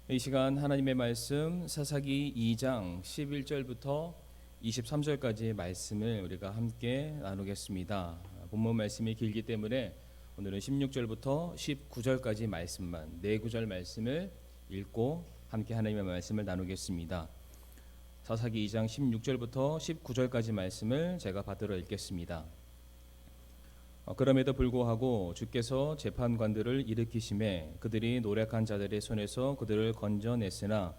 이 시간 하나님의 말씀 사사기 2장 11절부터 23절까지의 말씀을 우리가 함께 나누겠습니다. 본문 말씀이 길기 때문에 오늘은 16절부터 19절까지 말씀만 네 구절 말씀을 읽고 함께 하나님의 말씀을 나누겠습니다. 사사기 2장 16절부터 19절까지 말씀을 제가 받들어 읽겠습니다. 그럼에도 불구하고 주께서 재판관들을 일으키심에 그들이 노력한 자들의 손에서 그들을 건져냈으나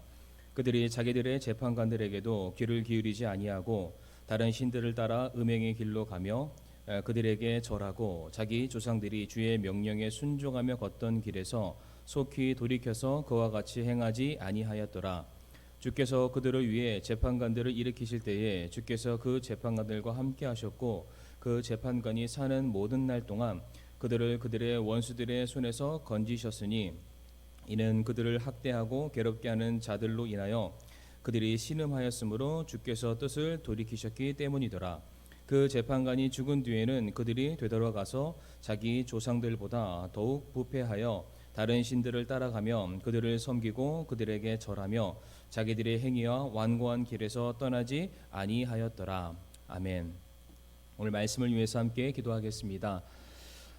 그들이 자기들의 재판관들에게도 귀를 기울이지 아니하고 다른 신들을 따라 음행의 길로 가며 그들에게 절하고 자기 조상들이 주의 명령에 순종하며 걷던 길에서 속히 돌이켜서 그와 같이 행하지 아니하였더라. 주께서 그들을 위해 재판관들을 일으키실 때에 주께서 그 재판관들과 함께 하셨고 그 재판관이 사는 모든 날 동안 그들을 그들의 원수들의 손에서 건지셨으니 이는 그들을 학대하고 괴롭게 하는 자들로 인하여 그들이 신음하였으므로 주께서 뜻을 돌이키셨기 때문이더라. 그 재판관이 죽은 뒤에는 그들이 되돌아가서 자기 조상들보다 더욱 부패하여 다른 신들을 따라가며 그들을 섬기고 그들에게 절하며 자기들의 행위와 완고한 길에서 떠나지 아니하였더라. 아멘. 오늘 말씀을 위해서 함께 기도하겠습니다.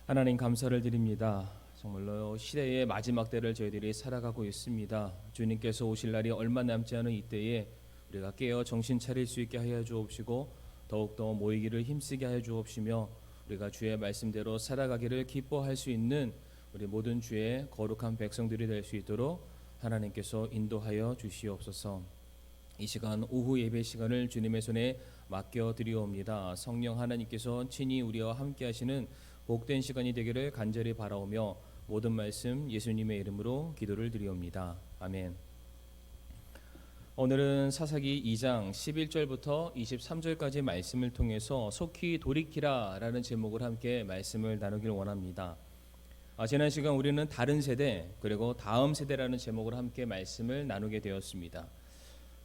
하나님 감사를 드립니다. 정말로 시대의 마지막 때를 저희들이 살아가고 있습니다. 주님께서 오실 날이 얼마 남지 않은 이때에 우리가 깨어 정신 차릴 수 있게 하여 주옵시고 더욱더 모이기를 힘쓰게 하여 주옵시며 우리가 주의 말씀대로 살아가기를 기뻐할 수 있는 우리 모든 주의 거룩한 백성들이 될 수 있도록 하나님께서 인도하여 주시옵소서. 이 시간 오후 예배 시간을 주님의 손에 맡겨드리옵니다. 성령 하나님께서 친히 우리와 함께 하시는 복된 시간이 되기를 간절히 바라오며 모든 말씀 예수님의 이름으로 기도를 드리옵니다. 아멘. 오늘은 사사기 2장 11절부터 23절까지 말씀을 통해서 속히 돌이키라 라는 제목을 함께 말씀을 나누길 원합니다. 지난 시간 우리는 다른 세대 그리고 다음 세대라는 제목으로 함께 말씀을 나누게 되었습니다.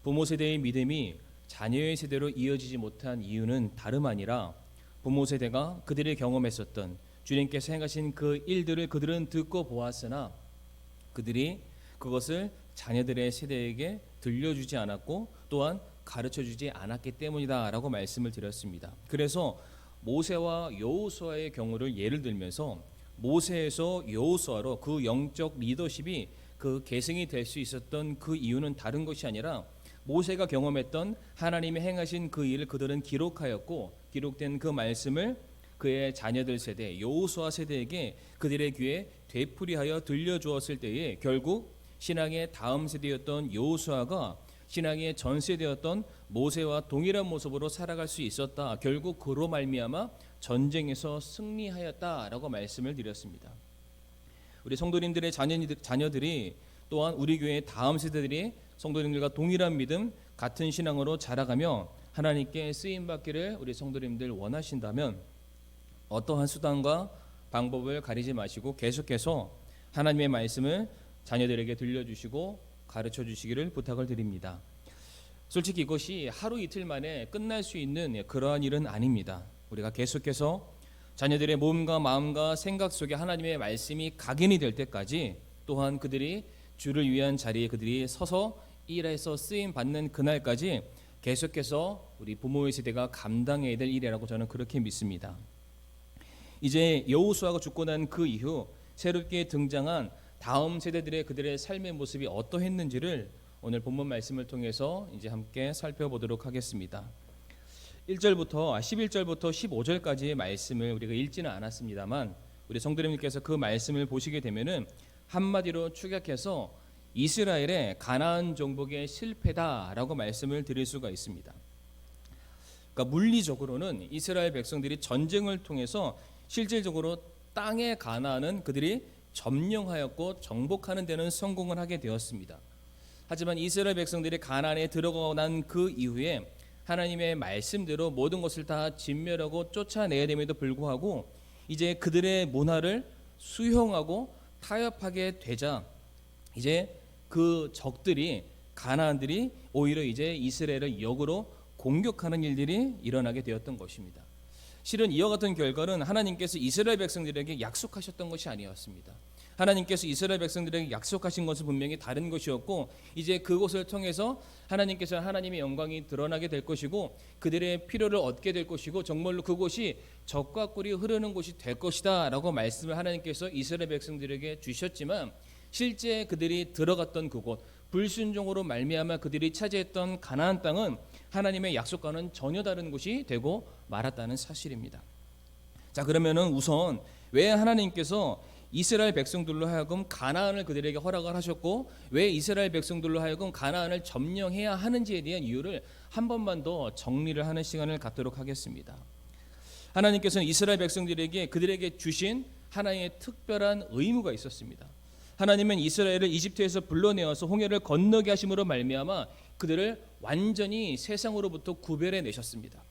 부모 세대의 믿음이 자녀의 세대로 이어지지 못한 이유는 다름 아니라 부모 세대가 그들이 경험했었던 주님께서 행하신 그 일들을 그들은 듣고 보았으나 그들이 그것을 자녀들의 세대에게 들려주지 않았고 또한 가르쳐주지 않았기 때문이다 라고 말씀을 드렸습니다. 그래서 모세와 여호수아의 경우를 예를 들면서 모세에서 여호수아로 그 영적 리더십이 그 계승이 될 수 있었던 그 이유는 다른 것이 아니라 모세가 경험했던 하나님이 행하신 그 일을 그들은 기록하였고 기록된 그 말씀을 그의 자녀들 세대 여호수아 세대에게 그들의 귀에 되풀이하여 들려주었을 때에 결국 신앙의 다음 세대였던 여호수아가 신앙의 전 세대였던 모세와 동일한 모습으로 살아갈 수 있었다. 결국 그로 말미암아 전쟁에서 승리하였다라고 말씀을 드렸습니다. 우리 성도님들의 자녀들이 또한 우리 교회의 다음 세대들이 성도님들과 동일한 믿음, 같은 신앙으로 자라가며 하나님께 쓰임받기를 우리 성도님들 원하신다면 어떠한 수단과 방법을 가리지 마시고 계속해서 하나님의 말씀을 자녀들에게 들려주시고 가르쳐주시기를 부탁을 드립니다. 솔직히 이것이 하루 이틀 만에 끝날 수 있는 그러한 일은 아닙니다. 우리가 계속해서 자녀들의 몸과 마음과 생각 속에 하나님의 말씀이 각인이 될 때까지 또한 그들이 주를 위한 자리에 그들이 서서 일해서 쓰임 받는 그날까지 계속해서 우리 부모의 세대가 감당해야 될 일이라고 저는 그렇게 믿습니다. 이제 여호수아가 죽고 난 그 이후 새롭게 등장한 다음 세대들의 그들의 삶의 모습이 어떠했는지를 오늘 본문 말씀을 통해서 이제 함께 살펴보도록 하겠습니다. 11절부터 15절까지의 말씀을 우리가 읽지는 않았습니다만 우리 성도님께서 그 말씀을 보시게 되면은 한마디로 축약해서 이스라엘의 가나안 정복의 실패다라고 말씀을 드릴 수가 있습니다. 그러니까 물리적으로는 이스라엘 백성들이 전쟁을 통해서 실질적으로 땅의 가나안은 그들이 점령하였고 정복하는 데는 성공을 하게 되었습니다. 하지만 이스라엘 백성들이 가나안에 들어가고 난 그 이후에 하나님의 말씀대로 모든 것을 다 진멸하고 쫓아내야 됨에도 불구하고 이제 그들의 문화를 수용하고 타협하게 되자 이제 그 적들이 가나안들이 오히려 이제 이스라엘을 역으로 공격하는 일들이 일어나게 되었던 것입니다. 실은 이와 같은 결과는 하나님께서 이스라엘 백성들에게 약속하셨던 것이 아니었습니다. 하나님께서 이스라엘 백성들에게 약속하신 것은 분명히 다른 것이었고, 이제 그곳을 통해서 하나님께서 하나님의 영광이 드러나게 될 것이고 그들의 필요를 얻게 될 것이고 정말로 그곳이 젖과 꿀이 흐르는 곳이 될 것이다 라고 말씀을 하나님께서 이스라엘 백성들에게 주셨지만, 실제 그들이 들어갔던 그곳, 불순종으로 말미암아 그들이 차지했던 가나안 땅은 하나님의 약속과는 전혀 다른 곳이 되고 말았다는 사실입니다. 자, 그러면은 우선 왜 하나님께서 이스라엘 백성들로 하여금 가나안을 그들에게 허락을 하셨고 왜 이스라엘 백성들로 하여금 가나안을 점령해야 하는지에 대한 이유를 한 번만 더 정리를 하는 시간을 갖도록 하겠습니다. 하나님께서는 이스라엘 백성들에게 그들에게 주신 하나의 특별한 의무가 있었습니다. 하나님은 이스라엘을 이집트에서 불러내어서 홍해를 건너게 하심으로 말미암아 그들을 완전히 세상으로부터 구별해 내셨습니다.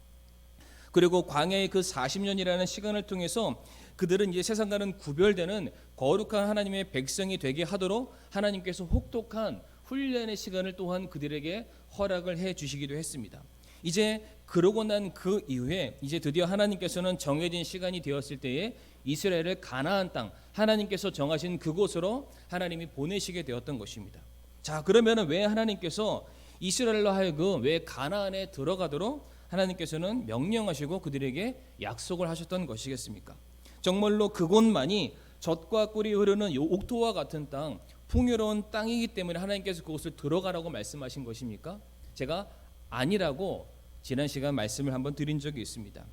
그리고 광야의 그 40년이라는 시간을 통해서 그들은 이제 세상과는 구별되는 거룩한 하나님의 백성이 되게 하도록 하나님께서 혹독한 훈련의 시간을 또한 그들에게 허락을 해 주시기도 했습니다. 이제 그러고 난 그 이후에 이제 드디어 하나님께서는 정해진 시간이 되었을 때에 이스라엘을 가나안 땅, 하나님께서 정하신 그곳으로 하나님이 보내시게 되었던 것입니다. 자, 그러면은 왜 하나님께서 이스라엘로 하여금 왜 가나안에 들어가도록 하나님께서는 명령하시고 그들에게 약속을 하셨던 것이겠습니까? 정말로 그곳만이 젖과 꿀이 흐르는 옥토와 같은 땅, 풍요로운 땅이기 때문에 하나님께서 그곳을 들어가라고 말씀하신 것입니까? 제가 아니라고 지난 시간 말씀을 한번 드린 적이 있습니다.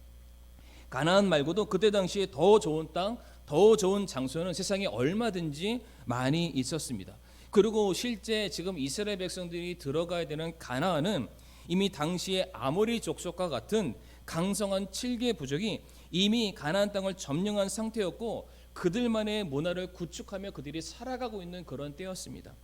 가나안 말고도 그때 당시에 더 좋은 땅, 더 좋은 장소는 세상에 얼마든지 많이 있었습니다. 그리고 실제 지금 이스라엘 백성들이 들어가야 되는 가나안은 이미 당시에 아모리 족속과 같은 강성한 7개 부족이 이미 가나안 땅을 점령한 상태였고 그들만의 문화를 구축하며 그들이 살아가고 있는 그런 때였습니다.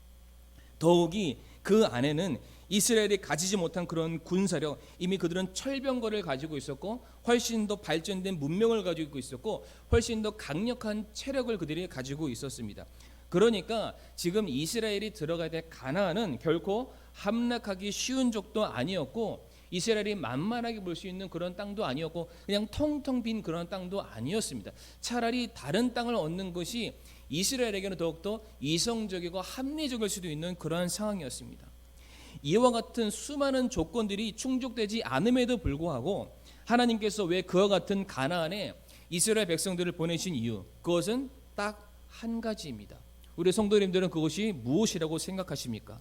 더욱이 그 안에는 이스라엘이 가지지 못한 그런 군사력, 이미 그들은 철병거를 가지고 있었고 훨씬 더 발전된 문명을 가지고 있었고 훨씬 더 강력한 체력을 그들이 가지고 있었습니다. 그러니까 지금 이스라엘이 들어가야 될 가나안은 결코 함락하기 쉬운 족도 아니었고 이스라엘이 만만하게 볼 수 있는 그런 땅도 아니었고 그냥 텅텅 빈 그런 땅도 아니었습니다. 차라리 다른 땅을 얻는 것이 이스라엘에게는 더욱더 이성적이고 합리적일 수도 있는 그러한 상황이었습니다. 이와 같은 수많은 조건들이 충족되지 않음에도 불구하고 하나님께서 왜 그와 같은 가나안에 이스라엘 백성들을 보내신 이유, 그것은 딱 한 가지입니다. 우리 성도님들은 그것이 무엇이라고 생각하십니까?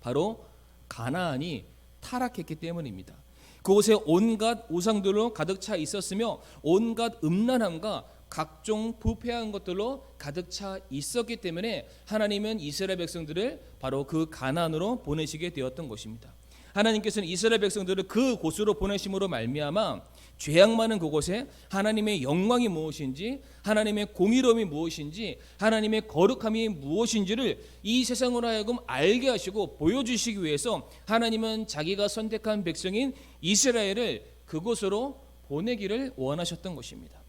바로 가나안이 타락했기 때문입니다. 그곳에 온갖 우상들로 가득 차 있었으며 온갖 음란함과 각종 부패한 것들로 가득 차 있었기 때문에 하나님은 이스라엘 백성들을 바로 그 가나안으로 보내시게 되었던 것입니다. 하나님께서는 이스라엘 백성들을 그 곳으로 보내심으로 말미암아 죄악 많은 그곳에 하나님의 영광이 무엇인지, 하나님의 공의로움이 무엇인지, 하나님의 거룩함이 무엇인지를 이 세상으로 하여금 알게 하시고 보여주시기 위해서 하나님은 자기가 선택한 백성인 이스라엘을 그곳으로 보내기를 원하셨던 것입니다.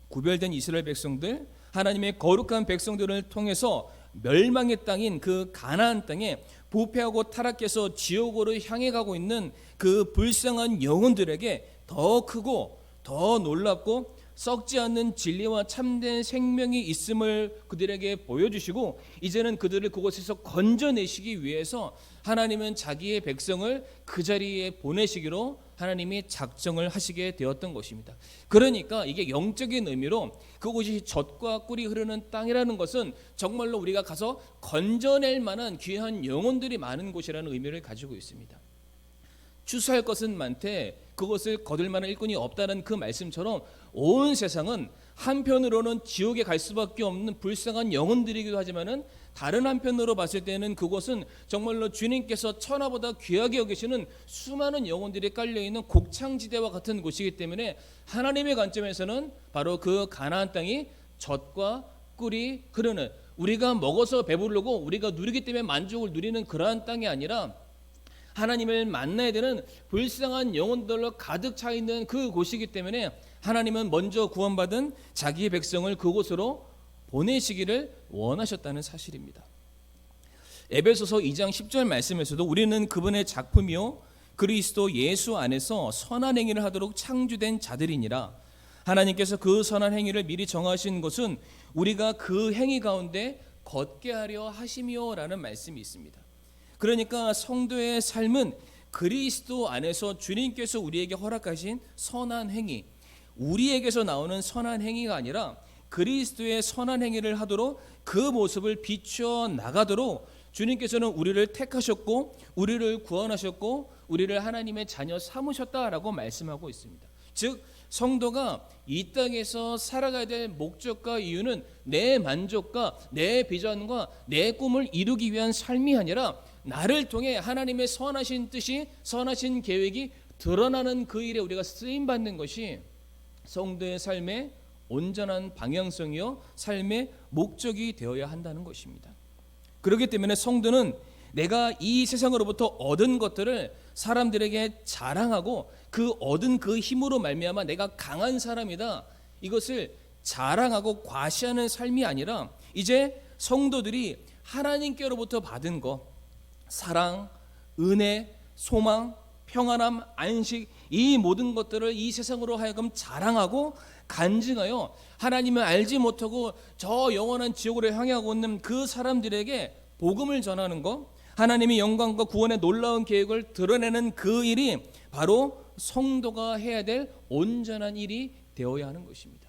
구별된 이스라엘 백성들, 하나님의 거룩한 백성들을 통해서 멸망의 땅인 그 가나안 땅에 부패하고 타락해서 지옥으로 향해 가고 있는 그 불쌍한 영혼들에게 더 크고 더 놀랍고 썩지 않는 진리와 참된 생명이 있음을 그들에게 보여주시고 이제는 그들을 그곳에서 건져내시기 위해서 하나님은 자기의 백성을 그 자리에 보내시기로 하나님이 작정을 하시게 되었던 것입니다. 그러니까 이게 영적인 의미로 그곳이 젖과 꿀이 흐르는 땅이라는 것은 정말로 우리가 가서 건져낼 만한 귀한 영혼들이 많은 곳이라는 의미를 가지고 있습니다. 추수할 것은 많되 그것을 거둘 만한 일꾼이 없다는 그 말씀처럼 온 세상은 한편으로는 지옥에 갈 수밖에 없는 불쌍한 영혼들이기도 하지만은 다른 한편으로 봤을 때는 그곳은 정말로 주님께서 천하보다 귀하게 여기시는 수많은 영혼들이 깔려있는 곡창지대와 같은 곳이기 때문에 하나님의 관점에서는 바로 그 가나안 땅이 젖과 꿀이 흐르는, 우리가 먹어서 배부르고 우리가 누리기 때문에 만족을 누리는 그러한 땅이 아니라 하나님을 만나야 되는 불쌍한 영혼들로 가득 차 있는 그 곳이기 때문에 하나님은 먼저 구원받은 자기의 백성을 그곳으로 보내시기를 원하셨다는 사실입니다. 에베소서 2장 10절 말씀에서도 우리는 그분의 작품이요 그리스도 예수 안에서 선한 행위를 하도록 창조된 자들이니라. 하나님께서 그 선한 행위를 미리 정하신 것은 우리가 그 행위 가운데 걷게 하려 하심이요라는 말씀이 있습니다. 그러니까 성도의 삶은 그리스도 안에서 주님께서 우리에게 허락하신 선한 행위, 우리에게서 나오는 선한 행위가 아니라 그리스도의 선한 행위를 하도록 그 모습을 비추어 나가도록 주님께서는 우리를 택하셨고 우리를 구원하셨고 우리를 하나님의 자녀 삼으셨다라고 말씀하고 있습니다. 즉 성도가 이 땅에서 살아가야 될 목적과 이유는 내 만족과 내 비전과 내 꿈을 이루기 위한 삶이 아니라 나를 통해 하나님의 선하신 뜻이 선하신 계획이 드러나는 그 일에 우리가 쓰임받는 것이 성도의 삶의 온전한 방향성이요 삶의 목적이 되어야 한다는 것입니다. 그렇기 때문에 성도는 내가 이 세상으로부터 얻은 것들을 사람들에게 자랑하고 그 얻은 그 힘으로 말미암아 내가 강한 사람이다, 이것을 자랑하고 과시하는 삶이 아니라 이제 성도들이 하나님께로부터 받은 것, 사랑, 은혜, 소망, 평안함, 안식, 이 모든 것들을 이 세상으로 하여금 자랑하고 간증하여 하나님을 알지 못하고 저 영원한 지옥으로 향하고 있는 그 사람들에게 복음을 전하는 것, 하나님의 영광과 구원의 놀라운 계획을 드러내는 그 일이 바로 성도가 해야 될 온전한 일이 되어야 하는 것입니다.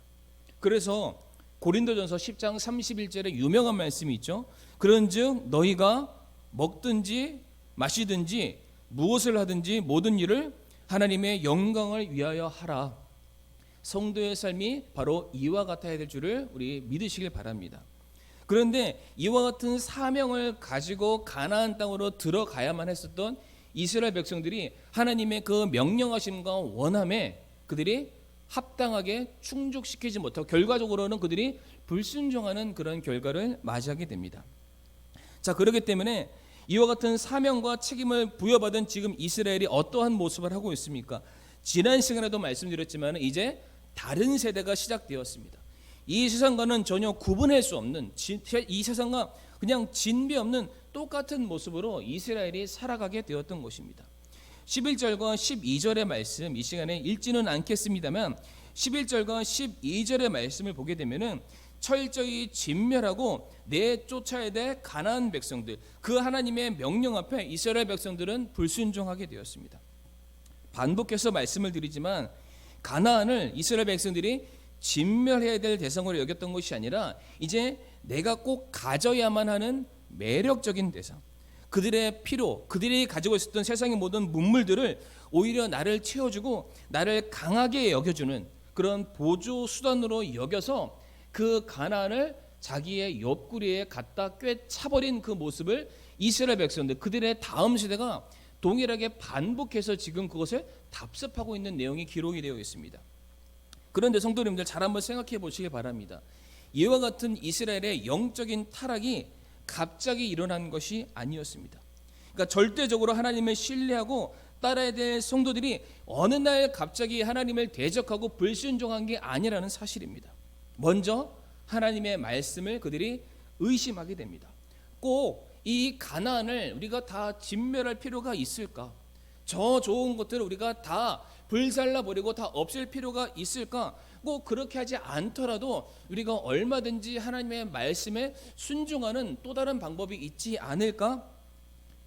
그래서 고린도전서 10장 31절에 유명한 말씀이 있죠. 그런즉 너희가 먹든지 마시든지 무엇을 하든지 모든 일을 하나님의 영광을 위하여 하라. 성도의 삶이 바로 이와 같아야 될 줄을 우리 믿으시길 바랍니다. 그런데 이와 같은 사명을 가지고 가나안 땅으로 들어가야만 했었던 이스라엘 백성들이 하나님의 그 명령하심과 원함에 그들이 합당하게 충족시키지 못하고 결과적으로는 그들이 불순종하는 그런 결과를 맞이하게 됩니다. 자, 그렇기 때문에 이와 같은 사명과 책임을 부여받은 지금 이스라엘이 어떠한 모습을 하고 있습니까? 지난 시간에도 말씀드렸지만 이제 다른 세대가 시작되었습니다. 이 세상과는 전혀 구분할 수 없는, 이 세상과 그냥 진배 없는 똑같은 모습으로 이스라엘이 살아가게 되었던 것입니다. 11절과 12절의 말씀 이 시간에 읽지는 않겠습니다만 11절과 12절의 말씀을 보게 되면은 철저히 진멸하고 내쫓아야 될 가나안 백성들, 그 하나님의 명령 앞에 이스라엘 백성들은 불순종하게 되었습니다. 반복해서 말씀을 드리지만 가나안을 이스라엘 백성들이 진멸해야 될 대상으로 여겼던 것이 아니라 이제 내가 꼭 가져야만 하는 매력적인 대상, 그들의 필요, 그들이 가지고 있었던 세상의 모든 문물들을 오히려 나를 채워주고 나를 강하게 여겨주는 그런 보조 수단으로 여겨서 그 가나안을 자기의 옆구리에 갖다 꿰차버린 그 모습을 이스라엘 백성들, 그들의 다음 세대가 동일하게 반복해서 지금 그것을 답습하고 있는 내용이 기록이 되어 있습니다. 그런데 성도님들 잘 한번 생각해 보시기 바랍니다. 이와 같은 이스라엘의 영적인 타락이 갑자기 일어난 것이 아니었습니다. 그러니까 절대적으로 하나님을 신뢰하고 따라야 될 성도들이 어느 날 갑자기 하나님을 대적하고 불순종한 게 아니라는 사실입니다. 먼저 하나님의 말씀을 그들이 의심하게 됩니다. 꼭 이 가나안을 우리가 다 진멸할 필요가 있을까? 저 좋은 것들을 우리가 다 불살라 버리고 다 없앨 필요가 있을까? 꼭 그렇게 하지 않더라도 우리가 얼마든지 하나님의 말씀에 순종하는 또 다른 방법이 있지 않을까?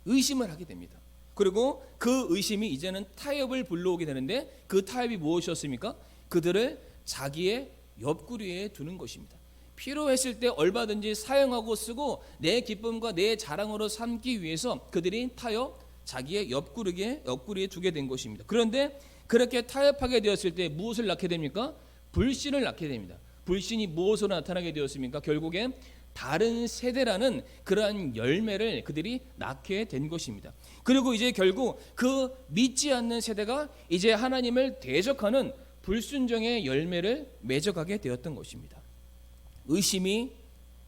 의심을 하게 됩니다. 그리고 그 의심이 이제는 타협을 불러오게 되는데 그 타협이 무엇이었습니까? 그들을 자기의 옆구리에 두는 것입니다. 필요했을 때 얼마든지 사용하고 쓰고 내 기쁨과 내 자랑으로 삼기 위해서 그들이 타협, 자기의 옆구리에 두게 된 것입니다. 그런데 그렇게 타협하게 되었을 때 무엇을 낳게 됩니까? 불신을 낳게 됩니다. 불신이 무엇으로 나타나게 되었습니까? 결국엔 다른 세대라는 그러한 열매를 그들이 낳게 된 것입니다. 그리고 이제 결국 그 믿지 않는 세대가 이제 하나님을 대적하는 불순종의 열매를 맺어가게 되었던 것입니다. 의심이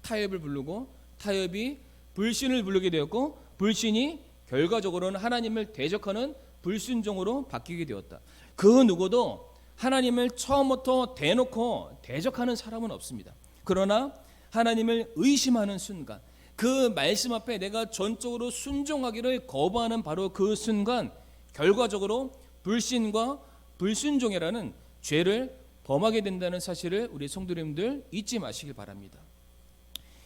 타협을 부르고 타협이 불신을 부르게 되었고 불신이 결과적으로는 하나님을 대적하는 불순종으로 바뀌게 되었다. 그 누구도 하나님을 처음부터 대놓고 대적하는 사람은 없습니다. 그러나 하나님을 의심하는 순간, 그 말씀 앞에 내가 전적으로 순종하기를 거부하는 바로 그 순간 결과적으로 불신과 불순종이라는 죄를 범하게 된다는 사실을 우리 성도님들 잊지 마시길 바랍니다.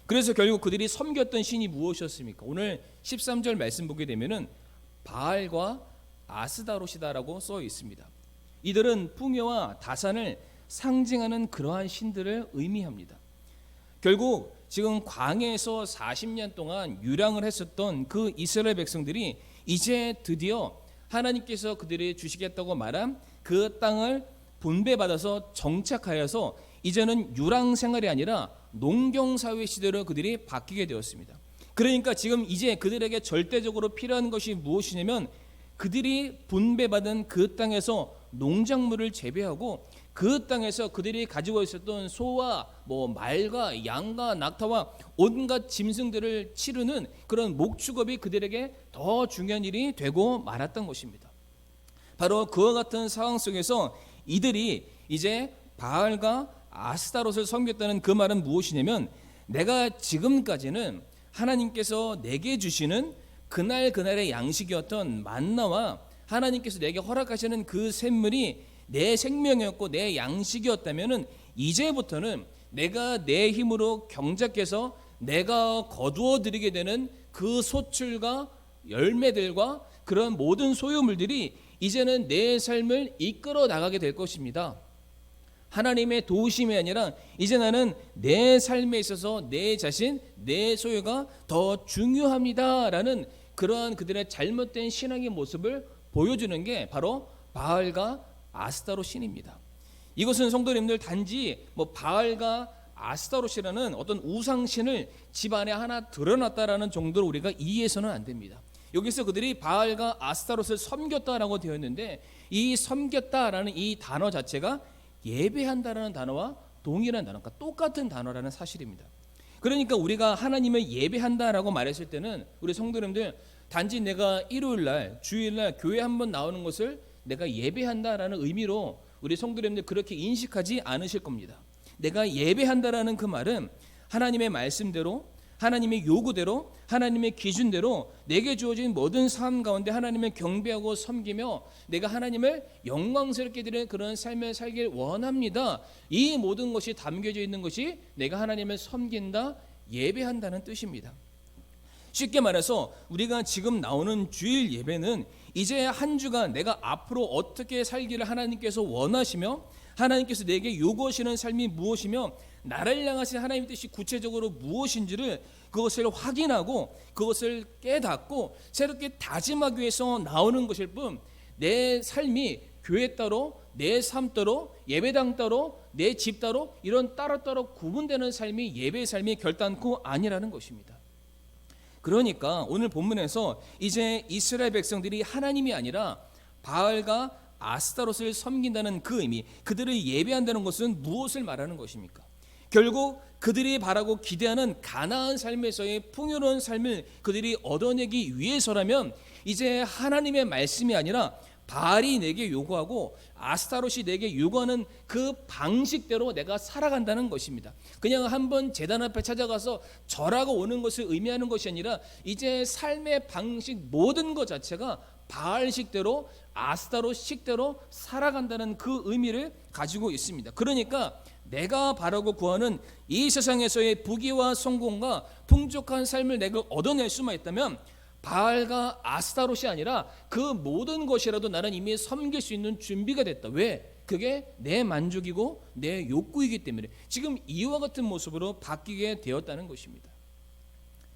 그래서 결국 그들이 섬겼던 신이 무엇이었습니까? 오늘 13절 말씀 보게 되면은 바알과 아스다롯이다라고 써 있습니다. 이들은 풍요와 다산을 상징하는 그러한 신들을 의미합니다. 결국 지금 광야에서 40년 동안 유랑을 했었던 그 이스라엘 백성들이 이제 드디어 하나님께서 그들이 주시겠다고 말한 그 땅을 분배받아서 정착하여서 이제는 유랑 생활이 아니라 농경사회 시대로 그들이 바뀌게 되었습니다. 그러니까 지금 이제 그들에게 절대적으로 필요한 것이 무엇이냐면 그들이 분배받은 그 땅에서 농작물을 재배하고 그 땅에서 그들이 가지고 있었던 소와 말과 양과 낙타와 온갖 짐승들을 치르는 그런 목축업이 그들에게 더 중요한 일이 되고 말았던 것입니다. 바로 그와 같은 상황 속에서 이들이 이제 바알과 아스타롯을 섬겼다는 그 말은 무엇이냐면 내가 지금까지는 하나님께서 내게 주시는 그날의 양식이었던 만나와 하나님께서 내게 허락하시는 그 샘물이 내 생명이었고 내 양식이었다면은 이제부터는 내가 내 힘으로 경작해서 내가 거두어 드리게 되는 그 소출과 열매들과 그런 모든 소유물들이 이제는 내 삶을 이끌어 나가게 될 것입니다. 하나님의 도우심이 아니라 이제 나는 내 삶에 있어서 내 자신, 내 소유가 더 중요합니다라는 그러한 그들의 잘못된 신앙의 모습을 보여주는 게 바로 바알과 아스타롯 신입니다. 이것은 성도님들 단지 바알과 아스타롯이라는 어떤 우상신을 집안에 하나 드러났다라는 정도로 우리가 이해해서는 안 됩니다. 여기서 그들이 바알과 아스타롯을 섬겼다라고 되어 있는데 이 섬겼다라는 이 단어 자체가 예배한다라는 단어와 동일한 단어, 그러니까 똑같은 단어라는 사실입니다. 그러니까 우리가 하나님을 예배한다라고 말했을 때는 우리 성도님들 단지 내가 일요일날 주일날 교회 한번 나오는 것을 내가 예배한다라는 의미로 우리 성도님들 그렇게 인식하지 않으실 겁니다. 내가 예배한다라는 그 말은 하나님의 말씀대로 하나님의 요구대로 하나님의 기준대로 내게 주어진 모든 삶 가운데 하나님을 경배하고 섬기며 내가 하나님을 영광스럽게 드리는 그런 삶을 살길 원합니다. 이 모든 것이 담겨져 있는 것이 내가 하나님을 섬긴다, 예배한다는 뜻입니다. 쉽게 말해서 우리가 지금 나오는 주일 예배는 이제 한 주간 내가 앞으로 어떻게 살기를 하나님께서 원하시며 하나님께서 내게 요구하시는 삶이 무엇이며 나를 향하신 하나님의 뜻이 구체적으로 무엇인지를 그것을 확인하고 그것을 깨닫고 새롭게 다짐하기 위해서 나오는 것일 뿐 내 삶이 교회 따로 내 삶 따로 예배당 따로 내 집 따로 이런 따로따로 구분되는 삶이 예배의 삶이 결단코 아니라는 것입니다. 그러니까 오늘 본문에서 이제 이스라엘 백성들이 하나님이 아니라 바알과 아스타롯을 섬긴다는 그 의미, 그들을 예배한다는 것은 무엇을 말하는 것입니까? 결국 그들이 바라고 기대하는 가나안 삶에서의 풍요로운 삶을 그들이 얻어내기 위해서라면 이제 하나님의 말씀이 아니라 바알이 내게 요구하고 아스타롯이 내게 요구하는 그 방식대로 내가 살아간다는 것입니다. 그냥 한번 제단 앞에 찾아가서 절하고 오는 것을 의미하는 것이 아니라 이제 삶의 방식 모든 것 자체가 바알식대로 아스타롯식대로 살아간다는 그 의미를 가지고 있습니다. 그러니까 내가 바라고 구하는 이 세상에서의 부귀와 성공과 풍족한 삶을 내가 얻어낼 수만 있다면 바알과 아스타롯이 아니라 그 모든 것이라도 나는 이미 섬길 수 있는 준비가 됐다. 왜? 그게 내 만족이고 내 욕구이기 때문에 지금 이와 같은 모습으로 바뀌게 되었다는 것입니다.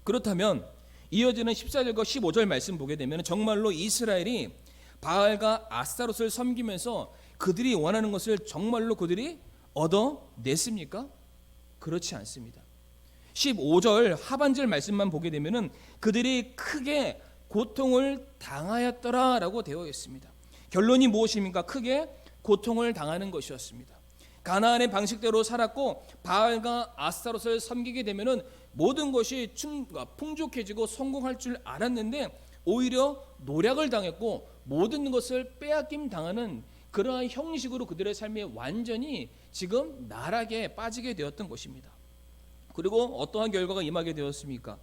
그렇다면 이어지는 14절과 15절 말씀 보게 되면 정말로 이스라엘이 바알과 아스타롯을 섬기면서 그들이 원하는 것을 정말로 그들이 얻어냈습니까? 그렇지 않습니다. 15절 하반절 말씀만 보게 되면은 그들이 크게 고통을 당하였더라라고 되어 있습니다. 결론이 무엇입니까? 크게 고통을 당하는 것이었습니다. 가나안의 방식대로 살았고 바알과 아스타롯을 섬기게 되면은 모든 것이 풍족해지고 성공할 줄 알았는데 오히려 노략을 당했고 모든 것을 빼앗김 당하는 그러한 형식으로 그들의 삶이 완전히 지금 나락에 빠지게 되었던 것입니다. 그리고 어떠한 결과가 임하게 되었습니까?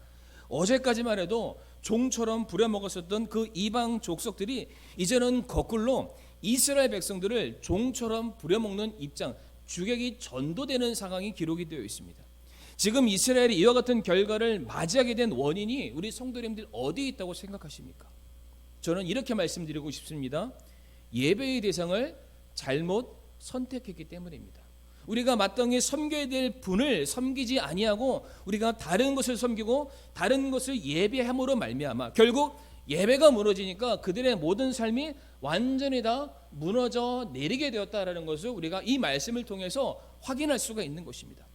어제까지만 해도 종처럼 부려먹었었던 그 이방 족속들이 이제는 거꾸로 이스라엘 백성들을 종처럼 부려먹는 입장, 주객이 전도되는 상황이 기록이 되어 있습니다. 지금 이스라엘이 이와 같은 결과를 맞이하게 된 원인이 우리 성도님들 어디에 있다고 생각하십니까? 저는 이렇게 말씀드리고 싶습니다. 예배의 대상을 잘못 선택했기 때문입니다. 우리가 마땅히 섬겨야 될 분을 섬기지 아니하고 우리가 다른 것을 섬기고 다른 것을 예배함으로 말미암아 결국 예배가 무너지니까 그들의 모든 삶이 완전히 다 무너져 내리게 되었다라는 것을 우리가 이 말씀을 통해서 확인할 수가 있는 것입니다.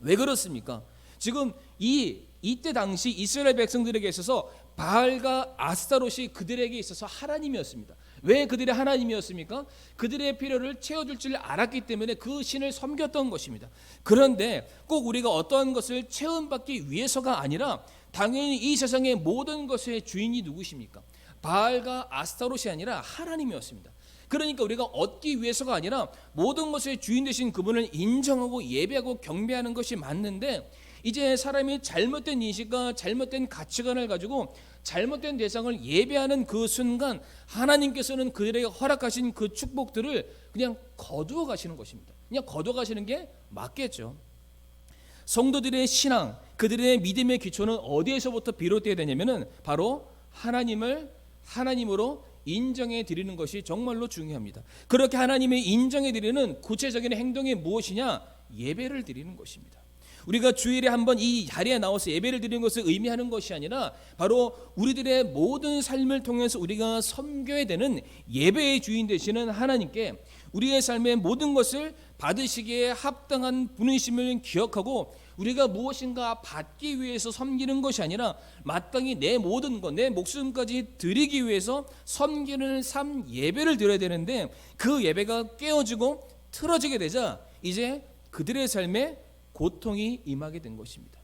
왜 그렇습니까? 지금 이때 당시 이스라엘 백성들에게 있어서 바알과 아스타롯이 그들에게 있어서 하나님이었습니다. 왜 그들의 하나님이었습니까? 그들의 필요를 채워줄 줄 알았기 때문에 그 신을 섬겼던 것입니다. 그런데 꼭 우리가 어떠한 것을 체험받기 위해서가 아니라 당연히 이 세상의 모든 것의 주인이 누구십니까? 바알과 아스타롯이 아니라 하나님이었습니다. 그러니까 우리가 얻기 위해서가 아니라 모든 것의 주인 되신 그분을 인정하고 예배하고 경배하는 것이 맞는데, 이제 사람이 잘못된 인식과 잘못된 가치관을 가지고 잘못된 대상을 예배하는 그 순간 하나님께서는 그들에게 허락하신 그 축복들을 그냥 거두어 가시는 것입니다. 그냥 거두어 가시는 게 맞겠죠. 성도들의 신앙, 그들의 믿음의 기초는 어디에서부터 비롯되어야 되냐면은 바로 하나님을 하나님으로 인정해 드리는 것이 정말로 중요합니다. 그렇게 하나님의 인정해 드리는 구체적인 행동이 무엇이냐? 예배를 드리는 것입니다. 우리가 주일에 한번 이 자리에 나와서 예배를 드리는 것을 의미하는 것이 아니라 바로 우리들의 모든 삶을 통해서 우리가 섬겨야 되는 예배의 주인 되시는 하나님께 우리의 삶의 모든 것을 받으시기에 합당한 분이심을 기억하고 우리가 무엇인가 받기 위해서 섬기는 것이 아니라 마땅히 내 모든 것, 내 목숨까지 드리기 위해서 섬기는 삶 예배를 드려야 되는데, 그 예배가 깨어지고 틀어지게 되자 이제 그들의 삶에 고통이 임하게 된 것입니다.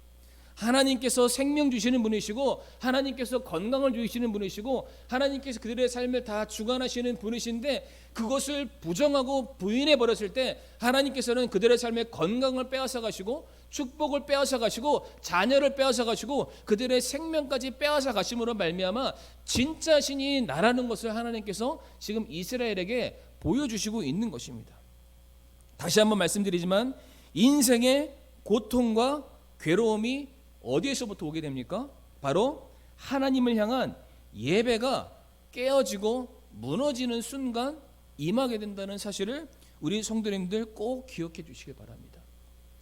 하나님께서 생명 주시는 분이시고 하나님께서 건강을 주시는 분이시고 하나님께서 그들의 삶을 다 주관하시는 분이신데, 그것을 부정하고 부인해 버렸을 때 하나님께서는 그들의 삶의 건강을 빼앗아 가시고 축복을 빼앗아 가시고 자녀를 빼앗아 가시고 그들의 생명까지 빼앗아 가심으로 말미암아 진짜 신이 나라는 것을 하나님께서 지금 이스라엘에게 보여주시고 있는 것입니다. 다시 한번 말씀드리지만 인생의 고통과 괴로움이 어디에서부터 오게 됩니까? 바로 하나님을 향한 예배가 깨어지고 무너지는 순간 임하게 된다는 사실을 우리 성도님들 꼭 기억해 주시길 바랍니다.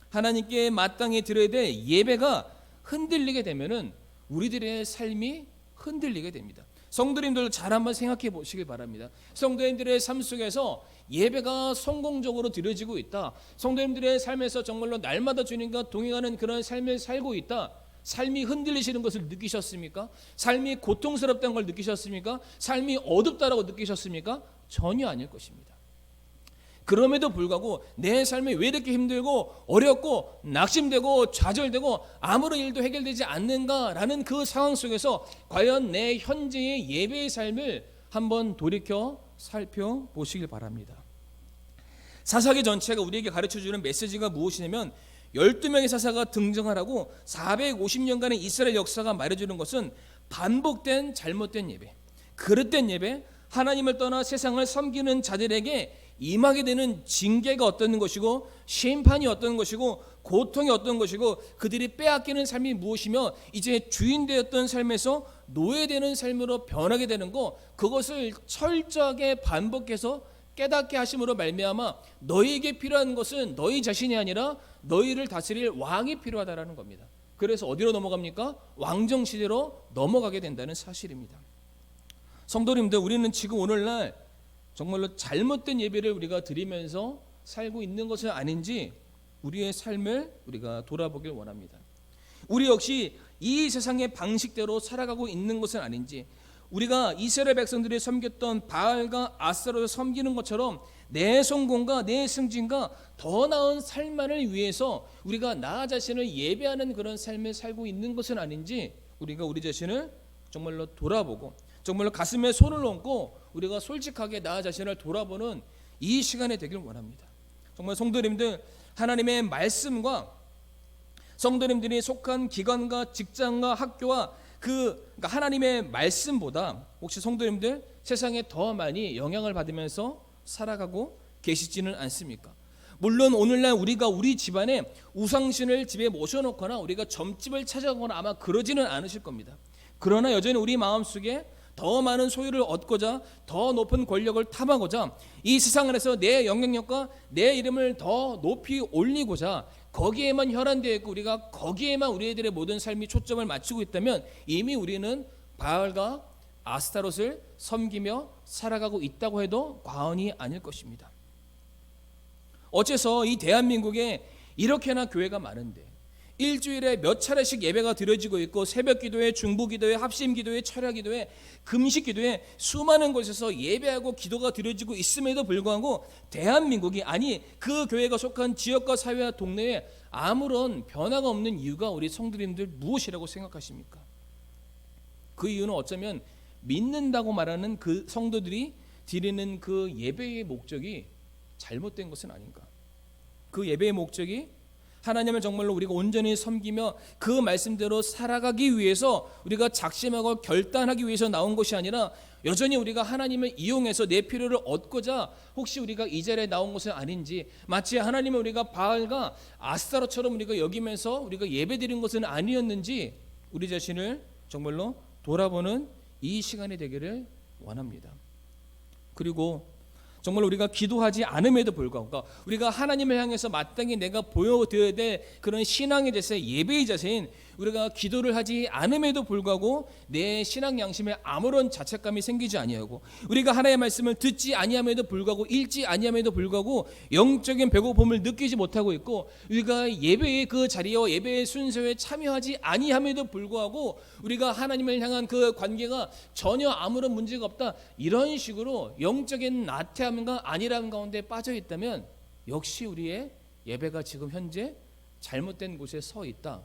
하나님께 마땅히 드려야 될 예배가 흔들리게 되면은 우리들의 삶이 흔들리게 됩니다. 성도님들 잘 한번 생각해 보시길 바랍니다. 성도님들의 삶 속에서 예배가 성공적으로 드려지고 있다, 성도님들의 삶에서 정말로 날마다 주님과 동행하는 그런 삶을 살고 있다, 삶이 흔들리시는 것을 느끼셨습니까? 삶이 고통스럽다는 걸 느끼셨습니까? 삶이 어둡다라고 느끼셨습니까? 전혀 아닐 것입니다. 그럼에도 불구하고 내 삶이 왜 이렇게 힘들고 어렵고 낙심되고 좌절되고 아무런 일도 해결되지 않는가라는 그 상황 속에서 과연 내 현재의 예배의 삶을 한번 돌이켜 살펴보시길 바랍니다. 사사기 전체가 우리에게 가르쳐주는 메시지가 무엇이냐면 12명의 사사가 등장하라고 450년간의 이스라엘 역사가 말해주는 것은 반복된 잘못된 예배, 그릇된 예배, 하나님을 떠나 세상을 섬기는 자들에게 임하게 되는 징계가 어떤 것이고 심판이 어떤 것이고 고통이 어떤 것이고 그들이 빼앗기는 삶이 무엇이며 이제 주인 되었던 삶에서 노예되는 삶으로 변하게 되는 것, 그것을 철저하게 반복해서 깨닫게 하심으로 말미암아 너희에게 필요한 것은 너희 자신이 아니라 너희를 다스릴 왕이 필요하다라는 겁니다. 그래서 어디로 넘어갑니까? 왕정시대로 넘어가게 된다는 사실입니다. 성도님들, 우리는 지금 오늘날 정말로 잘못된 예배를 우리가 드리면서 살고 있는 것은 아닌지 우리의 삶을 우리가 돌아보길 원합니다. 우리 역시 이 세상의 방식대로 살아가고 있는 것은 아닌지, 우리가 이스라엘 백성들이 섬겼던 바알과 아스타롯을 섬기는 것처럼 내 성공과 내 승진과 더 나은 삶만을 위해서 우리가 나 자신을 예배하는 그런 삶을 살고 있는 것은 아닌지 우리가 우리 자신을 정말로 돌아보고 정말로 가슴에 손을 얹고 우리가 솔직하게 나 자신을 돌아보는 이 시간이 되길 원합니다. 정말 성도님들, 하나님의 말씀과 성도님들이 속한 기관과 직장과 학교와 그러니까 하나님의 말씀보다 혹시 성도님들 세상에 더 많이 영향을 받으면서 살아가고 계시지는 않습니까? 물론 오늘날 우리가 우리 집안에 우상신을 집에 모셔놓거나 우리가 점집을 찾아가거나 아마 그러지는 않으실 겁니다. 그러나 여전히 우리 마음속에 더 많은 소유를 얻고자, 더 높은 권력을 탐하고자, 이 세상 안에서 내 영향력과 내 이름을 더 높이 올리고자 거기에만 혈안되어 있고 우리가 거기에만 우리들의 모든 삶이 초점을 맞추고 있다면 이미 우리는 바알과 아스타롯을 섬기며 살아가고 있다고 해도 과언이 아닐 것입니다. 어째서 이 대한민국에 이렇게나 교회가 많은데 일주일에 몇 차례씩 예배가 드려지고 있고 새벽 기도회, 중부 기도회, 합심 기도회, 철야 기도회, 금식 기도회 수많은 곳에서 예배하고 기도가 드려지고 있음에도 불구하고 대한민국이, 아니 그 교회가 속한 지역과 사회와 동네에 아무런 변화가 없는 이유가 우리 성도님들 무엇이라고 생각하십니까? 그 이유는 어쩌면 믿는다고 말하는 그 성도들이 드리는 그 예배의 목적이 잘못된 것은 아닌가? 그 예배의 목적이 하나님을 정말로 우리가 온전히 섬기며 그 말씀대로 살아가기 위해서 우리가 작심하고 결단하기 위해서 나온 것이 아니라 여전히 우리가 하나님을 이용해서 내 필요를 얻고자 혹시 우리가 이 자리에 나온 것은 아닌지, 마치 하나님을 우리가 바알과 아스타롯처럼 우리가 여기면서 우리가 예배드린 것은 아니었는지 우리 자신을 정말로 돌아보는 이 시간이 되기를 원합니다. 그리고 정말 우리가 기도하지 않음에도 불구하고, 그러니까 우리가 하나님을 향해서 마땅히 내가 보여드려야 될 그런 신앙의 자세, 예배의 자세인 우리가 기도를 하지 않음에도 불구하고 내 신앙 양심에 아무런 자책감이 생기지 아니하고, 우리가 하나님의 말씀을 듣지 아니함에도 불구하고 읽지 아니함에도 불구하고 영적인 배고픔을 느끼지 못하고 있고, 우리가 예배의 그 자리와 예배의 순서에 참여하지 아니함에도 불구하고 우리가 하나님을 향한 그 관계가 전혀 아무런 문제가 없다, 이런 식으로 영적인 나태함과 안일함 가운데 빠져 있다면 역시 우리의 예배가 지금 현재 잘못된 곳에 서 있다.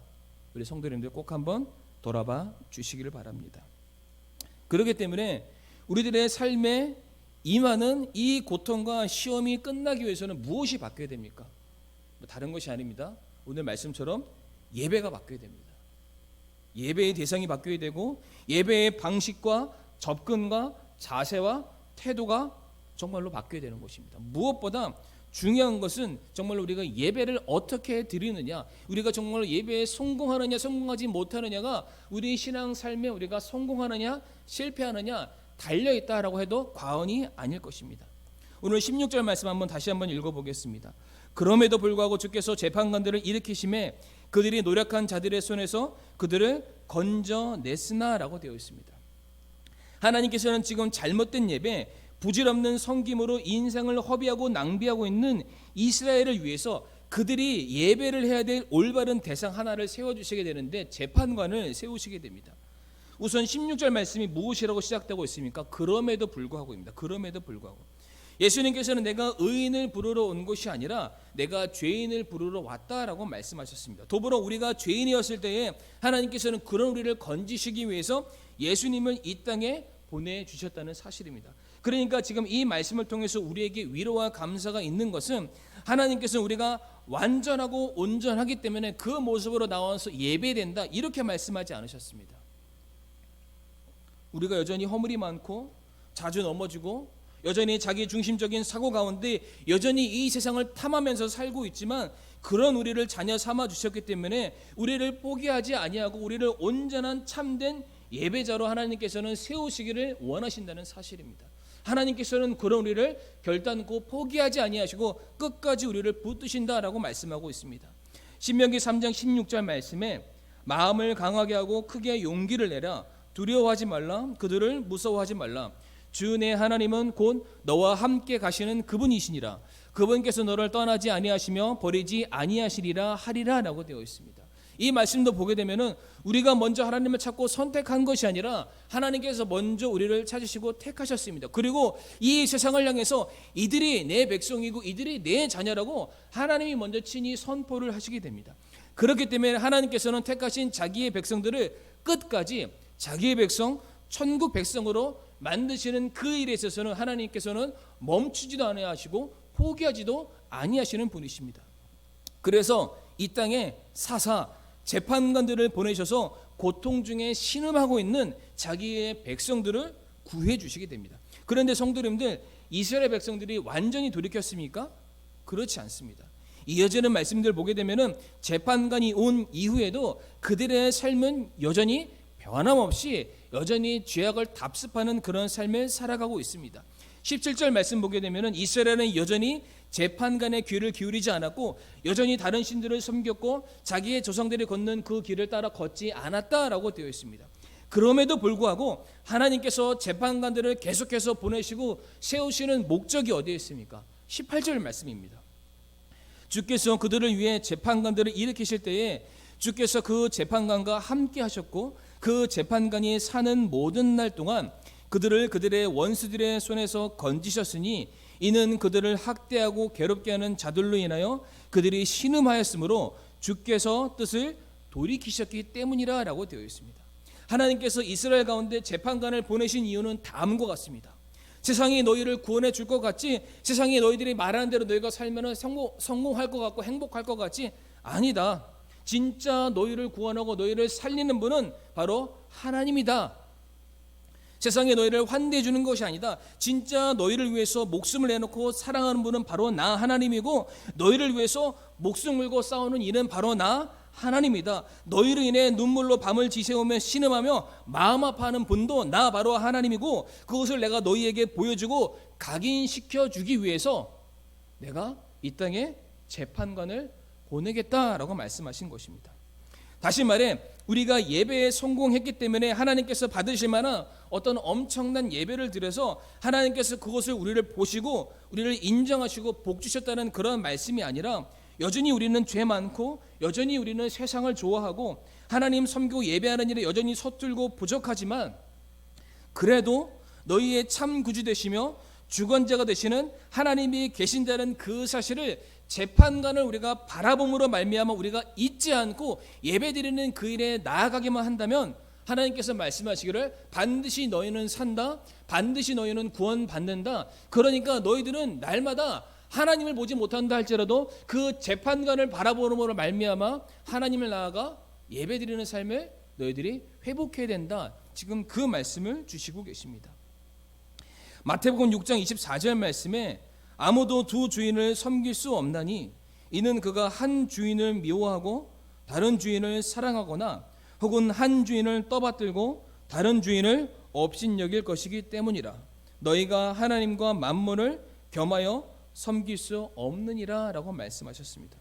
우리 성도님들 꼭 한번 돌아봐 주시기를 바랍니다. 그렇기 때문에 우리들의 삶에 임하는 이 고통과 시험이 끝나기 위해서는 무엇이 바뀌어야 됩니까? 다른 것이 아닙니다. 오늘 말씀처럼 예배가 바뀌어야 됩니다. 예배의 대상이 바뀌어야 되고 예배의 방식과 접근과 자세와 태도가 정말로 바뀌어야 되는 것입니다. 무엇보다 중요한 것은 정말로 우리가 예배를 어떻게 드리느냐, 우리가 정말로 예배에 성공하느냐 성공하지 못하느냐가 우리 신앙 삶에 우리가 성공하느냐 실패하느냐 달려있다라고 해도 과언이 아닐 것입니다. 오늘 16절 말씀 한번 다시 한번 읽어보겠습니다. 그럼에도 불구하고 주께서 재판관들을 일으키심에 그들이 노력한 자들의 손에서 그들을 건져냈으나 라고 되어 있습니다. 하나님께서는 지금 잘못된 예배, 부질없는 섬김으로 인생을 허비하고 낭비하고 있는 이스라엘을 위해서 그들이 예배를 해야 될 올바른 대상 하나를 세워주시게 되는데 재판관을 세우시게 됩니다. 우선 16절 말씀이 무엇이라고 시작되고 있습니까? 그럼에도 불구하고입니다. 그럼에도 불구하고 예수님께서는 내가 의인을 부르러 온 것이 아니라 내가 죄인을 부르러 왔다라고 말씀하셨습니다. 더불어 우리가 죄인이었을 때에 하나님께서는 그런 우리를 건지시기 위해서 예수님을 이 땅에 보내주셨다는 사실입니다. 그러니까 지금 이 말씀을 통해서 우리에게 위로와 감사가 있는 것은 하나님께서는 우리가 완전하고 온전하기 때문에 그 모습으로 나와서 예배된다 이렇게 말씀하지 않으셨습니다. 우리가 여전히 허물이 많고 자주 넘어지고 여전히 자기 중심적인 사고 가운데 여전히 이 세상을 탐하면서 살고 있지만 그런 우리를 자녀 삼아 주셨기 때문에 우리를 포기하지 아니하고 우리를 온전한 참된 예배자로 하나님께서는 세우시기를 원하신다는 사실입니다. 하나님께서는 그런 우리를 결단코 포기하지 아니하시고 끝까지 우리를 붙드신다라고 말씀하고 있습니다. 신명기 3장 16절 말씀에 마음을 강하게 하고 크게 용기를 내라, 두려워하지 말라, 그들을 무서워하지 말라. 주 내 하나님은 곧 너와 함께 가시는 그분이시니라. 그분께서 너를 떠나지 아니하시며 버리지 아니하시리라 하리라 라고 되어 있습니다. 이 말씀도 보게 되면은 우리가 먼저 하나님을 찾고 선택한 것이 아니라 하나님께서 먼저 우리를 찾으시고 택하셨습니다. 그리고 이 세상을 향해서 이들이 내 백성이고 이들이 내 자녀라고 하나님이 먼저 친히 선포를 하시게 됩니다. 그렇기 때문에 하나님께서는 택하신 자기의 백성들을 끝까지 자기의 백성, 천국 백성으로 만드시는 그 일에 있어서는 하나님께서는 멈추지도 아니하시고 포기하지도 아니하시는 분이십니다. 그래서 이 땅에 사사 재판관들을 보내셔서 고통 중에 신음하고 있는 자기의 백성들을 구해 주시게 됩니다. 그런데 성도님들, 이스라엘 백성들이 완전히 돌이켰습니까? 그렇지 않습니다. 이어지는 말씀들 보게 되면은 재판관이 온 이후에도 그들의 삶은 여전히 변함없이 여전히 죄악을 답습하는 그런 삶을 살아가고 있습니다. 17절 말씀 보게 되면은 이스라엘은 여전히 재판관의 귀를 기울이지 않았고 여전히 다른 신들을 섬겼고 자기의 조상들이 걷는 그 길을 따라 걷지 않았다라고 되어 있습니다. 그럼에도 불구하고 하나님께서 재판관들을 계속해서 보내시고 세우시는 목적이 어디에 있습니까? 18절 말씀입니다. 주께서 그들을 위해 재판관들을 일으키실 때에 주께서 그 재판관과 함께 하셨고 그 재판관이 사는 모든 날 동안 그들을 그들의 원수들의 손에서 건지셨으니 이는 그들을 학대하고 괴롭게 하는 자들로 인하여 그들이 신음하였으므로 주께서 뜻을 돌이키셨기 때문이라 라고 되어 있습니다. 하나님께서 이스라엘 가운데 재판관을 보내신 이유는 다음과 같습니다. 세상이 너희를 구원해 줄 것 같지, 세상이 너희들이 말하는 대로 너희가 살면 성공할 것 같고 행복할 것 같지, 아니다. 진짜 너희를 구원하고 너희를 살리는 분은 바로 하나님이다. 세상에 너희를 환대해 주는 것이 아니다. 진짜 너희를 위해서 목숨을 내놓고 사랑하는 분은 바로 나 하나님이고 너희를 위해서 목숨 걸고 싸우는 이는 바로 나 하나님이다. 너희로 인해 눈물로 밤을 지새우며 신음하며 마음 아파하는 분도 나 바로 하나님이고 그것을 내가 너희에게 보여주고 각인시켜 주기 위해서 내가 이 땅에 재판관을 보내겠다라고 말씀하신 것입니다. 다시 말해 우리가 예배에 성공했기 때문에 하나님께서 받으실 만한 어떤 엄청난 예배를 드려서 하나님께서 그것을 우리를 보시고 우리를 인정하시고 복 주셨다는 그런 말씀이 아니라 여전히 우리는 죄 많고 여전히 우리는 세상을 좋아하고 하나님 섬기고 예배하는 일에 여전히 서툴고 부족하지만 그래도 너희의 참 구주 되시며 주권자가 되시는 하나님이 계신다는 그 사실을 재판관을 우리가 바라봄으로 말미암아 우리가 잊지 않고 예배드리는 그 일에 나아가기만 한다면 하나님께서 말씀하시기를 반드시 너희는 산다, 반드시 너희는 구원받는다. 그러니까 너희들은 날마다 하나님을 보지 못한다 할지라도 그 재판관을 바라보므로 말미암아 하나님을 나아가 예배드리는 삶을 너희들이 회복해야 된다. 지금 그 말씀을 주시고 계십니다. 마태복음 6장 24절 말씀에 아무도 두 주인을 섬길 수 없나니 이는 그가 한 주인을 미워하고 다른 주인을 사랑하거나 혹은 한 주인을 떠받들고 다른 주인을 업신여길 것이기 때문이라. 너희가 하나님과 만몬을 겸하여 섬길 수 없느니라 라고 말씀하셨습니다.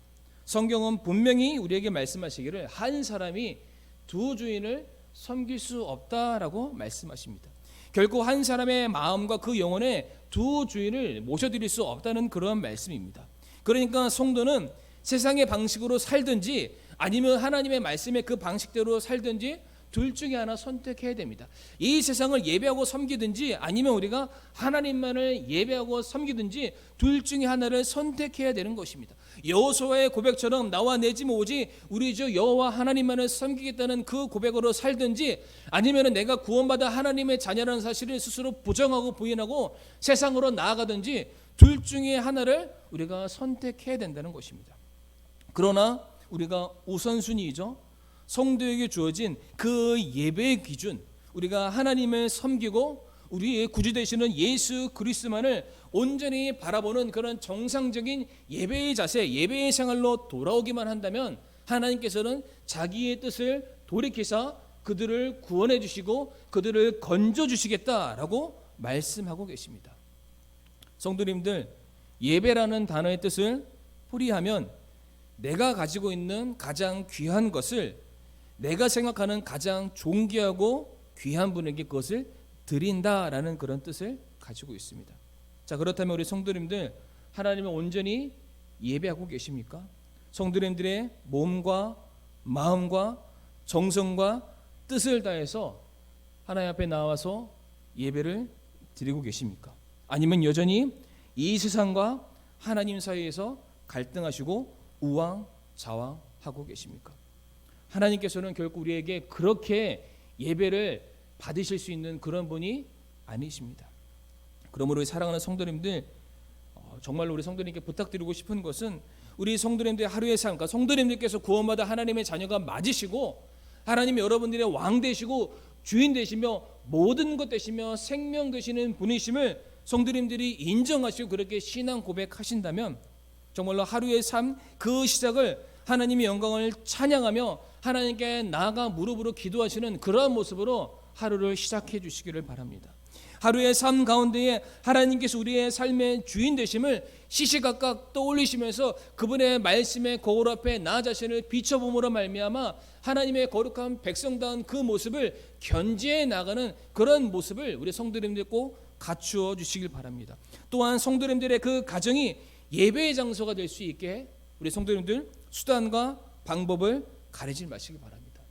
성경은 분명히 우리에게 말씀하시기를 한 사람이 두 주인을 섬길 수 없다라고 말씀하십니다. 결코 한 사람의 마음과 그 영혼에 두 주인을 모셔드릴 수 없다는 그런 말씀입니다. 그러니까 성도는 세상의 방식으로 살든지 아니면 하나님의 말씀의 그 방식대로 살든지 둘 중에 하나 선택해야 됩니다. 이 세상을 예배하고 섬기든지 아니면 우리가 하나님만을 예배하고 섬기든지 둘 중에 하나를 선택해야 되는 것입니다. 여호수아의 고백처럼 나와 내 집 오직 우리 주 여호와 하나님만을 섬기겠다는 그 고백으로 살든지 아니면 내가 구원받아 하나님의 자녀라는 사실을 스스로 부정하고 부인하고 세상으로 나아가든지 둘 중에 하나를 우리가 선택해야 된다는 것입니다. 그러나 우리가 우선순위이죠. 성도에게 주어진 그 예배의 기준, 우리가 하나님을 섬기고 우리의 구주 되시는 예수 그리스도만을 온전히 바라보는 그런 정상적인 예배의 자세, 예배의 생활로 돌아오기만 한다면 하나님께서는 자기의 뜻을 돌이키사 그들을 구원해 주시고 그들을 건져 주시겠다라고 말씀하고 계십니다. 성도님들, 예배라는 단어의 뜻을 풀이하면 내가 가지고 있는 가장 귀한 것을 내가 생각하는 가장 존귀하고 귀한 분에게 그것을 드린다라는 그런 뜻을 가지고 있습니다. 자, 그렇다면 우리 성도님들 하나님을 온전히 예배하고 계십니까? 성도님들의 몸과 마음과 정성과 뜻을 다해서 하나님 앞에 나와서 예배를 드리고 계십니까? 아니면 여전히 이 세상과 하나님 사이에서 갈등하시고 우왕좌왕하고 계십니까? 하나님께서는 결국 우리에게 그렇게 예배를 받으실 수 있는 그런 분이 아니십니다. 그러므로 사랑하는 성도님들, 정말로 우리 성도님께 부탁드리고 싶은 것은 우리 성도님들의 하루의 삶, 그러니까 성도님들께서 구원받아 하나님의 자녀가 맞으시고 하나님이 여러분들의 왕 되시고 주인 되시며 모든 것 되시며 생명 되시는 분이심을 성도님들이 인정하시고 그렇게 신앙 고백하신다면 정말로 하루의 삶 그 시작을 하나님의 영광을 찬양하며 하나님께 나아가 무릎으로 기도하시는 그러한 모습으로 하루를 시작해 주시기를 바랍니다. 하루의 삶 가운데에 하나님께서 우리의 삶의 주인 되심을 시시각각 떠올리시면서 그분의 말씀의 거울 앞에 나 자신을 비춰봄으로 말미암아 하나님의 거룩한 백성다운 그 모습을 견지해 나가는 그런 모습을 우리 성도님들 꼭 갖추어 주시길 바랍니다. 또한 성도님들의 그 가정이 예배의 장소가 될 수 있게 우리 성도님들 수단과 방법을 가리지 마시기 바랍니다.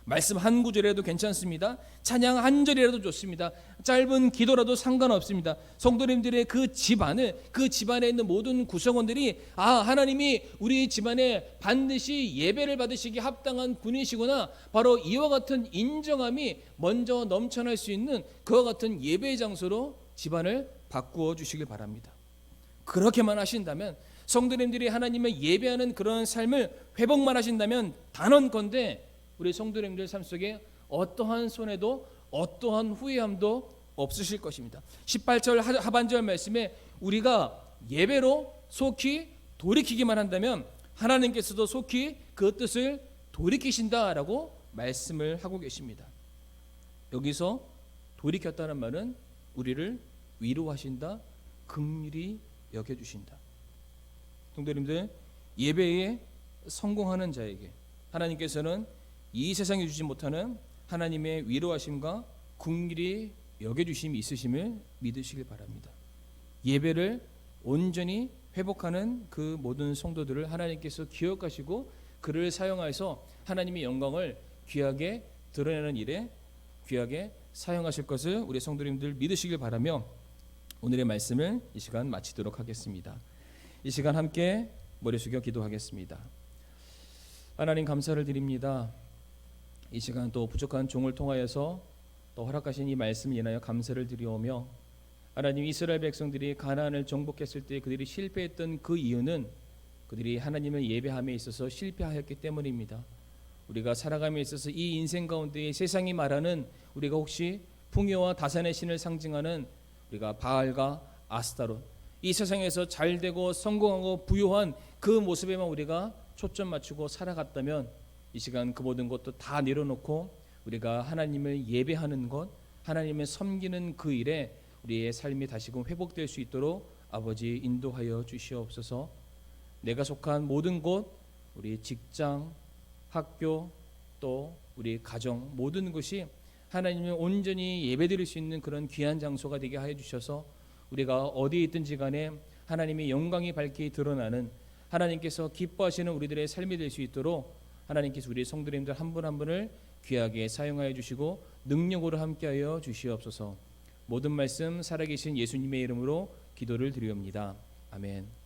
말씀 한 구절이라도 괜찮습니다. 찬양 한 절이라도 좋습니다. 짧은 기도라도 상관없습니다. 성도님들의 그 집안을, 그 집안에 있는 모든 구성원들이 하나님이 우리 집안에 반드시 예배를 받으시기 합당한 분이시구나, 바로 이와 같은 인정함이 먼저 넘쳐날 수 있는 그와 같은 예배의 장소로 집안을 바꾸어 주시길 바랍니다. 그렇게만 하신다면, 성도님들이 하나님을 예배하는 그런 삶을 회복만 하신다면 단언컨대 우리 성도님들 삶 속에 어떠한 손해도 어떠한 후회함도 없으실 것입니다. 18절 하반절 말씀에 우리가 예배로 속히 돌이키기만 한다면 하나님께서도 속히 그 뜻을 돌이키신다라고 말씀을 하고 계십니다. 여기서 돌이켰다는 말은 우리를 위로하신다, 긍휼히 여겨주신다. 성도님들, 예배에 성공하는 자에게 하나님께서는 이 세상에 주지 못하는 하나님의 위로하심과 긍휼히 여겨주심이 있으심을 믿으시길 바랍니다. 예배를 온전히 회복하는 그 모든 성도들을 하나님께서 기억하시고 그를 사용하여서 하나님의 영광을 귀하게 드러내는 일에 귀하게 사용하실 것을 우리 성도님들 믿으시길 바라며 오늘의 말씀을 이 시간 마치도록 하겠습니다. 이 시간 함께 머리 숙여 기도하겠습니다. 하나님, 감사를 드립니다. 이 시간 또 부족한 종을 통하여서 또 허락하신 이 말씀을 인하여 감사를 드리오며, 하나님, 이스라엘 백성들이 가나안을 정복했을 때 그들이 실패했던 그 이유는 그들이 하나님을 예배함에 있어서 실패하였기 때문입니다. 우리가 살아감에 있어서 이 인생 가운데 세상이 말하는, 우리가 혹시 풍요와 다산의 신을 상징하는 우리가 바알과 아스타롯, 이 세상에서 잘되고 성공하고 부유한 그 모습에만 우리가 초점 맞추고 살아갔다면 이 시간 그 모든 것도 다 내려놓고 우리가 하나님을 예배하는 것, 하나님을 섬기는 그 일에 우리의 삶이 다시금 회복될 수 있도록 아버지 인도하여 주시옵소서. 내가 속한 모든 곳, 우리 직장, 학교, 또 우리 가정, 모든 것이 하나님을 온전히 예배드릴 수 있는 그런 귀한 장소가 되게 하여 주셔서 우리가 어디에 있든지 간에 하나님의 영광이 밝게 드러나는, 하나님께서 기뻐하시는 우리들의 삶이 될 수 있도록 하나님께서 우리 성도님들 한 분 한 분을 귀하게 사용하여 주시고 능력으로 함께하여 주시옵소서. 모든 말씀 살아계신 예수님의 이름으로 기도를 드리옵니다. 아멘.